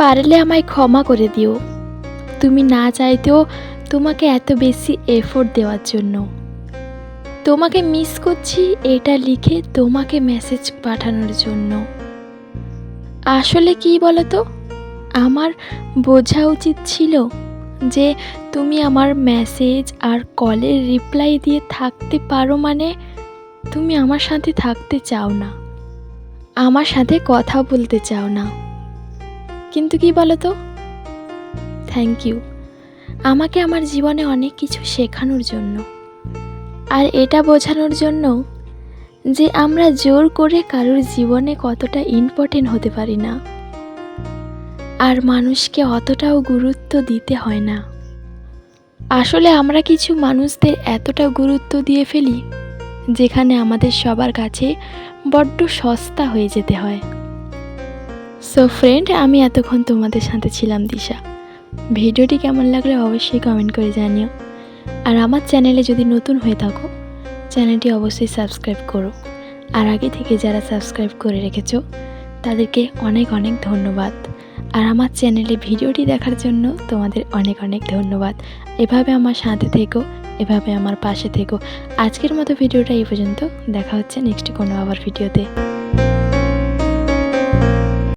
পারলে আমায় ক্ষমা করে দিও, তুমি না চাইতেও তোমাকে এত বেশি এফোর্ট দেওয়ার জন্য। তোমাকে মিস করছি এটা লিখে তোমাকে মেসেজ পাঠানোর জন্য। আসলে কি বলো তো, আমার বোঝা উচিত ছিল যে তুমি আমার মেসেজ আর কলের রিপ্লাই দিয়ে থাকতে পারো মানে তুমি আমার সাথে থাকতে চাও না, আমার সাথে কথা বলতে চাও না। কিন্তু কি বলো তো, থ্যাংক ইউ আমাকে আমার জীবনে অনেক কিছু শেখানোর জন্য, আর এটা বোঝানোর জন্য যে আমরা জোর করে কারোর জীবনে কতটা ইম্পর্টেন্ট হতে পারি না, আর মানুষকে অতটাও গুরুত্ব দিতে হয় না। আসলে আমরা কিছু মানুষদের এতটা গুরুত্ব দিয়ে ফেলি যেখানে আমাদের সবার কাছে বড্ড সস্তা হয়ে যেতে হয়। সো ফ্রেন্ড, আমি এতক্ষণ তোমাদের সাথে ছিলাম দিশা। ভিডিওটি কেমন লাগলে অবশ্যই কমেন্ট করে জানিও, আর আমার চ্যানেলে যদি নতুন হয়ে থাকো চ্যানেলটি অবশ্যই সাবস্ক্রাইব করো, আর আগে থেকে যারা সাবস্ক্রাইব করে রেখেছো তাদেরকে অনেক অনেক ধন্যবাদ। আর আমার চ্যানেলে ভিডিওটি দেখার জন্য তোমাদের অনেক অনেক ধন্যবাদ। এভাবে আমার সাথে থেকো, এভাবে আমার পাশে থেকো। আজকের মতো ভিডিওটা এই পর্যন্ত, দেখা হচ্ছে নেক্সট কোনো আবার ভিডিওতে।